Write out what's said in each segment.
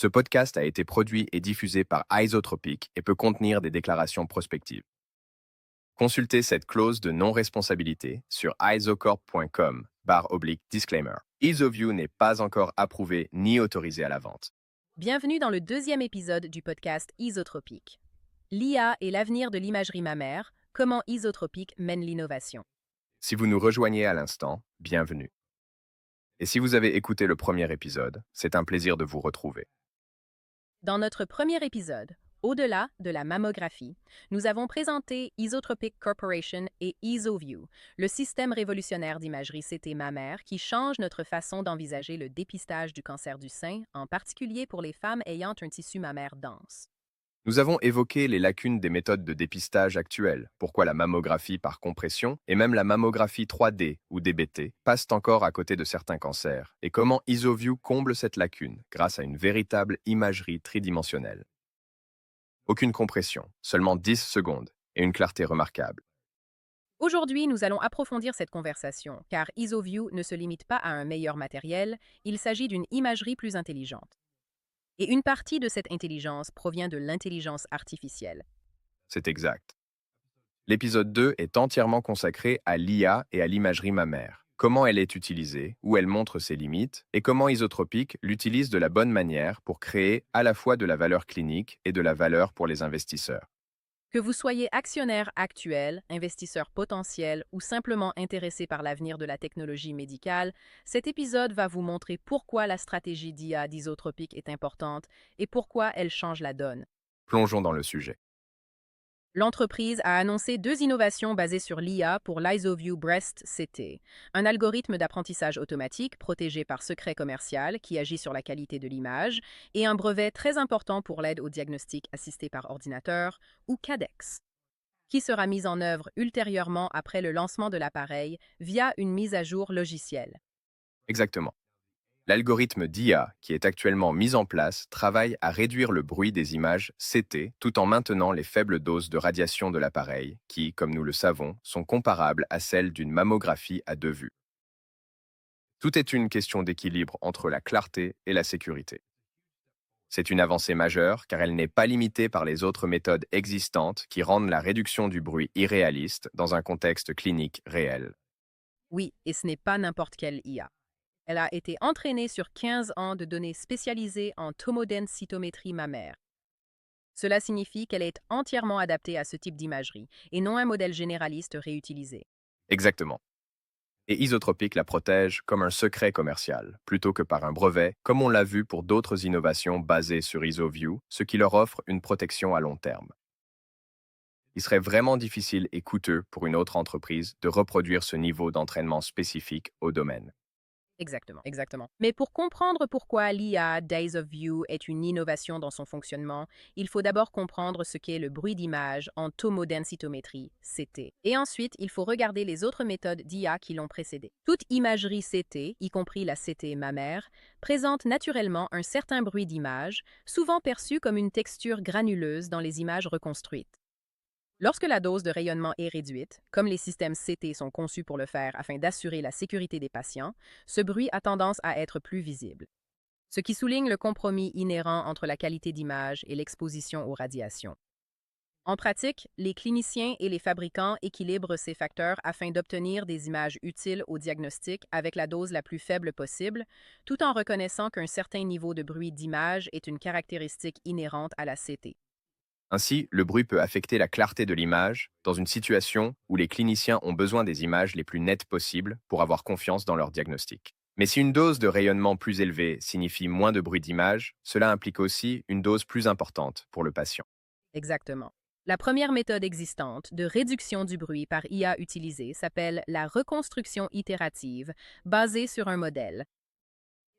Ce podcast a été produit et diffusé par Isotropic et peut contenir des déclarations prospectives. Consultez cette clause de non-responsabilité sur isocorp.com/disclaimer. EaseOfView n'est pas encore approuvé ni autorisé à la vente. Bienvenue dans le deuxième épisode du podcast Isotropique. L'IA et l'avenir de l'imagerie mammaire, comment Isotropique mène l'innovation. Si vous nous rejoignez à l'instant, bienvenue. Et si vous avez écouté le premier épisode, c'est un plaisir de vous retrouver. Dans notre premier épisode, au-delà de la mammographie, nous avons présenté Isotropic Corporation et EasoView, le système révolutionnaire d'imagerie CT mammaire qui change notre façon d'envisager le dépistage du cancer du sein, en particulier pour les femmes ayant un tissu mammaire dense. Nous avons évoqué les lacunes des méthodes de dépistage actuelles, pourquoi la mammographie par compression et même la mammographie 3D ou DBT passent encore à côté de certains cancers, et comment EasoView comble cette lacune grâce à une véritable imagerie tridimensionnelle. Aucune compression, seulement 10 secondes, et une clarté remarquable. Aujourd'hui, nous allons approfondir cette conversation, car EasoView ne se limite pas à un meilleur matériel, il s'agit d'une imagerie plus intelligente. Et une partie de cette intelligence provient de l'intelligence artificielle. C'est exact. L'épisode 2 est entièrement consacré à l'IA et à l'imagerie mammaire. Comment elle est utilisée, où elle montre ses limites, et comment Isotropic l'utilise de la bonne manière pour créer à la fois de la valeur clinique et de la valeur pour les investisseurs. Que vous soyez actionnaire actuel, investisseur potentiel ou simplement intéressé par l'avenir de la technologie médicale, cet épisode va vous montrer pourquoi la stratégie d'IA d'Isotropic est importante et pourquoi elle change la donne. Plongeons dans le sujet. L'entreprise a annoncé deux innovations basées sur l'IA pour l'IsoView Breast CT, un algorithme d'apprentissage automatique protégé par secret commercial qui agit sur la qualité de l'image, et un brevet très important pour l'aide au diagnostic assisté par ordinateur, ou CADEX, qui sera mis en œuvre ultérieurement après le lancement de l'appareil via une mise à jour logicielle. Exactement. L'algorithme d'IA qui est actuellement mis en place travaille à réduire le bruit des images CT tout en maintenant les faibles doses de radiation de l'appareil qui, comme nous le savons, sont comparables à celles d'une mammographie à deux vues. Tout est une question d'équilibre entre la clarté et la sécurité. C'est une avancée majeure car elle n'est pas limitée par les autres méthodes existantes qui rendent la réduction du bruit irréaliste dans un contexte clinique réel. Oui, et ce n'est pas n'importe quelle IA. Elle a été entraînée sur 15 ans de données spécialisées en tomodensitométrie mammaire. Cela signifie qu'elle est entièrement adaptée à ce type d'imagerie, et non un modèle généraliste réutilisé. Exactement. Et Isotropic la protège comme un secret commercial, plutôt que par un brevet, comme on l'a vu pour d'autres innovations basées sur IsoView, ce qui leur offre une protection à long terme. Il serait vraiment difficile et coûteux pour une autre entreprise de reproduire ce niveau d'entraînement spécifique au domaine. Exactement, exactement. Mais pour comprendre pourquoi l'IA Days of View est une innovation dans son fonctionnement, il faut d'abord comprendre ce qu'est le bruit d'image en tomodensitométrie, CT. Et ensuite, il faut regarder les autres méthodes d'IA qui l'ont précédée. Toute imagerie CT, y compris la CT mammaire, présente naturellement un certain bruit d'image, souvent perçu comme une texture granuleuse dans les images reconstruites. Lorsque la dose de rayonnement est réduite, comme les systèmes CT sont conçus pour le faire afin d'assurer la sécurité des patients, ce bruit a tendance à être plus visible, ce qui souligne le compromis inhérent entre la qualité d'image et l'exposition aux radiations. En pratique, les cliniciens et les fabricants équilibrent ces facteurs afin d'obtenir des images utiles au diagnostic avec la dose la plus faible possible, tout en reconnaissant qu'un certain niveau de bruit d'image est une caractéristique inhérente à la CT. Ainsi, le bruit peut affecter la clarté de l'image dans une situation où les cliniciens ont besoin des images les plus nettes possibles pour avoir confiance dans leur diagnostic. Mais si une dose de rayonnement plus élevée signifie moins de bruit d'image, cela implique aussi une dose plus importante pour le patient. Exactement. La première méthode existante de réduction du bruit par IA utilisée s'appelle la reconstruction itérative, basée sur un modèle.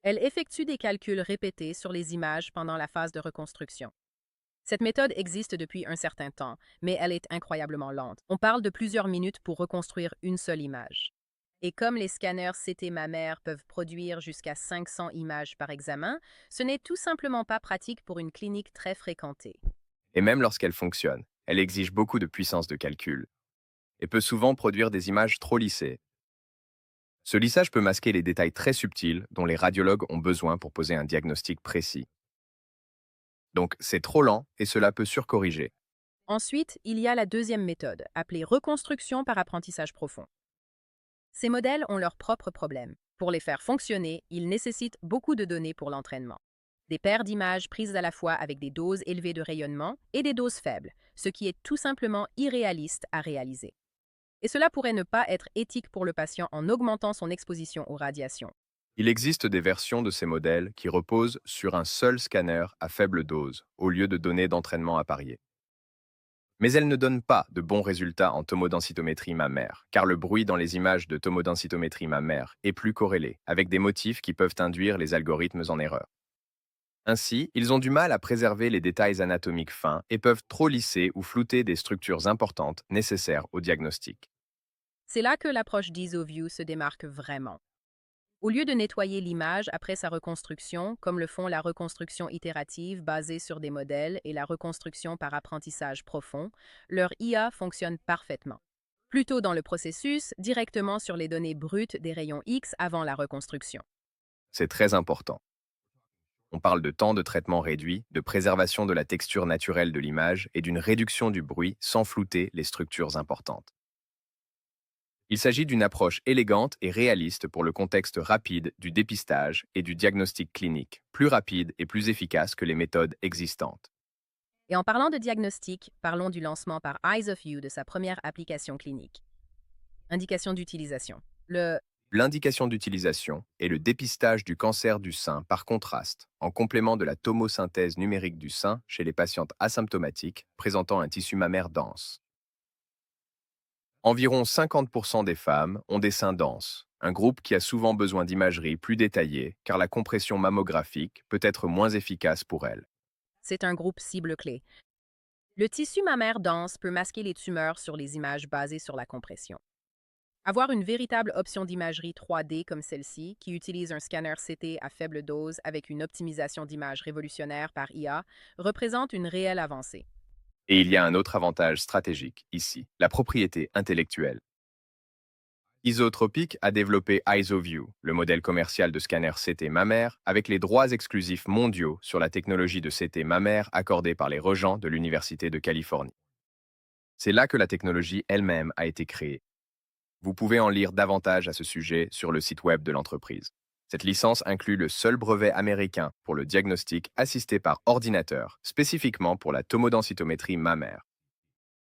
Elle effectue des calculs répétés sur les images pendant la phase de reconstruction. Cette méthode existe depuis un certain temps, mais elle est incroyablement lente. On parle de plusieurs minutes pour reconstruire une seule image. Et comme les scanners CT mammaires peuvent produire jusqu'à 500 images par examen, ce n'est tout simplement pas pratique pour une clinique très fréquentée. Et même lorsqu'elle fonctionne, elle exige beaucoup de puissance de calcul et peut souvent produire des images trop lissées. Ce lissage peut masquer les détails très subtils dont les radiologues ont besoin pour poser un diagnostic précis. Donc c'est trop lent et cela peut surcorriger. Ensuite, il y a la deuxième méthode, appelée reconstruction par apprentissage profond. Ces modèles ont leurs propres problèmes. Pour les faire fonctionner, ils nécessitent beaucoup de données pour l'entraînement. Des paires d'images prises à la fois avec des doses élevées de rayonnement et des doses faibles, ce qui est tout simplement irréaliste à réaliser. Et cela pourrait ne pas être éthique pour le patient en augmentant son exposition aux radiations. Il existe des versions de ces modèles qui reposent sur un seul scanner à faible dose, au lieu de données d'entraînement appariées. Mais elles ne donnent pas de bons résultats en tomodensitométrie mammaire, car le bruit dans les images de tomodensitométrie mammaire est plus corrélé, avec des motifs qui peuvent induire les algorithmes en erreur. Ainsi, ils ont du mal à préserver les détails anatomiques fins et peuvent trop lisser ou flouter des structures importantes nécessaires au diagnostic. C'est là que l'approche d'EasoView se démarque vraiment. Au lieu de nettoyer l'image après sa reconstruction, comme le font la reconstruction itérative basée sur des modèles et la reconstruction par apprentissage profond, leur IA fonctionne parfaitement. Plutôt dans le processus, directement sur les données brutes des rayons X avant la reconstruction. C'est très important. On parle de temps de traitement réduit, de préservation de la texture naturelle de l'image et d'une réduction du bruit sans flouter les structures importantes. Il s'agit d'une approche élégante et réaliste pour le contexte rapide du dépistage et du diagnostic clinique, plus rapide et plus efficace que les méthodes existantes. Et en parlant de diagnostic, parlons du lancement par Eyes of You de sa première application clinique. Indication d'utilisation. L'indication d'utilisation est le dépistage du cancer du sein par contraste, en complément de la tomosynthèse numérique du sein chez les patientes asymptomatiques présentant un tissu mammaire dense. Environ 50% des femmes ont des seins denses, un groupe qui a souvent besoin d'imagerie plus détaillée car la compression mammographique peut être moins efficace pour elles. C'est un groupe cible clé. Le tissu mammaire dense peut masquer les tumeurs sur les images basées sur la compression. Avoir une véritable option d'imagerie 3D comme celle-ci, qui utilise un scanner CT à faible dose avec une optimisation d'image révolutionnaire par IA, représente une réelle avancée. Et il y a un autre avantage stratégique ici, la propriété intellectuelle. Isotropic a développé IsoView, le modèle commercial de scanner CT mammaire, avec les droits exclusifs mondiaux sur la technologie de CT mammaire accordée par les regents de l'Université de Californie. C'est là que la technologie elle-même a été créée. Vous pouvez en lire davantage à ce sujet sur le site web de l'entreprise. Cette licence inclut le seul brevet américain pour le diagnostic assisté par ordinateur, spécifiquement pour la tomodensitométrie mammaire.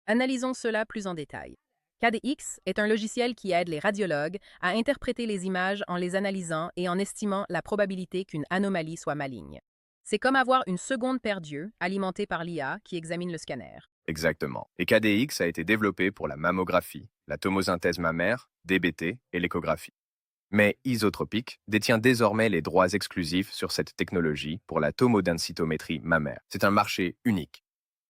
Analysons cela plus en détail. KDX est un logiciel qui aide les radiologues à interpréter les images en les analysant et en estimant la probabilité qu'une anomalie soit maligne. C'est comme avoir une seconde paire d'yeux alimentée par l'IA qui examine le scanner. Exactement. Et KDX a été développé pour la mammographie, la tomosynthèse mammaire, DBT et l'échographie. Mais Isotropic détient désormais les droits exclusifs sur cette technologie pour la tomodensitométrie mammaire. C'est un marché unique.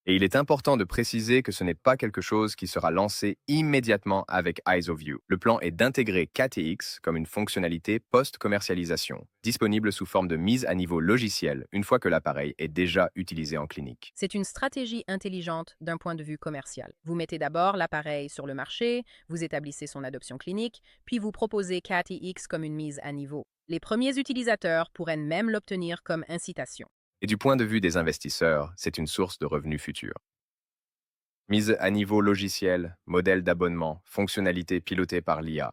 Et il est important de préciser que ce n'est pas quelque chose qui sera lancé immédiatement avec IsoView. Le plan est d'intégrer KTX comme une fonctionnalité post-commercialisation, disponible sous forme de mise à niveau logiciel une fois que l'appareil est déjà utilisé en clinique. C'est une stratégie intelligente d'un point de vue commercial. Vous mettez d'abord l'appareil sur le marché, vous établissez son adoption clinique, puis vous proposez KTX comme une mise à niveau. Les premiers utilisateurs pourraient même l'obtenir comme incitation. Et du point de vue des investisseurs, c'est une source de revenus futurs. Mise à niveau logiciel, modèle d'abonnement, fonctionnalités pilotées par l'IA.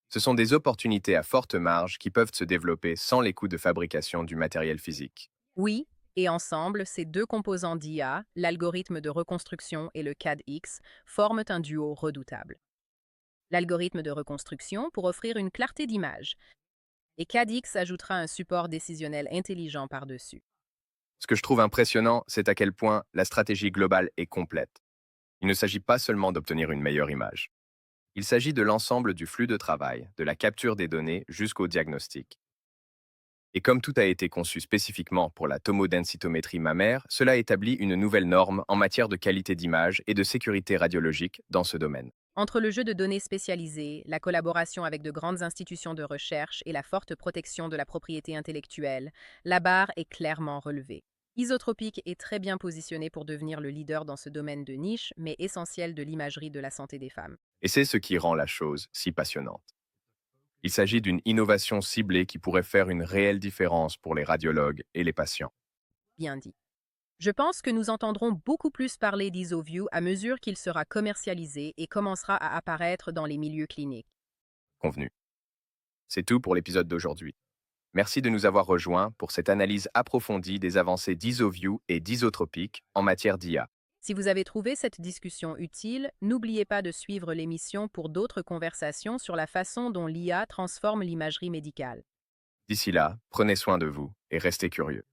Ce sont des opportunités à forte marge qui peuvent se développer sans les coûts de fabrication du matériel physique. Oui, et ensemble, ces deux composants d'IA, l'algorithme de reconstruction et le CAD-X, forment un duo redoutable. L'algorithme de reconstruction pour offrir une clarté d'image, et CAD-X ajoutera un support décisionnel intelligent par-dessus. Ce que je trouve impressionnant, c'est à quel point la stratégie globale est complète. Il ne s'agit pas seulement d'obtenir une meilleure image. Il s'agit de l'ensemble du flux de travail, de la capture des données jusqu'au diagnostic. Et comme tout a été conçu spécifiquement pour la tomodensitométrie mammaire, cela établit une nouvelle norme en matière de qualité d'image et de sécurité radiologique dans ce domaine. Entre le jeu de données spécialisées, la collaboration avec de grandes institutions de recherche et la forte protection de la propriété intellectuelle, la barre est clairement relevée. Isotropic est très bien positionné pour devenir le leader dans ce domaine de niche, mais essentiel de l'imagerie de la santé des femmes. Et c'est ce qui rend la chose si passionnante. Il s'agit d'une innovation ciblée qui pourrait faire une réelle différence pour les radiologues et les patients. Bien dit. Je pense que nous entendrons beaucoup plus parler d'IsoView à mesure qu'il sera commercialisé et commencera à apparaître dans les milieux cliniques. Convenu. C'est tout pour l'épisode d'aujourd'hui. Merci de nous avoir rejoints pour cette analyse approfondie des avancées d'IsoView et d'Isotropic en matière d'IA. Si vous avez trouvé cette discussion utile, n'oubliez pas de suivre l'émission pour d'autres conversations sur la façon dont l'IA transforme l'imagerie médicale. D'ici là, prenez soin de vous et restez curieux.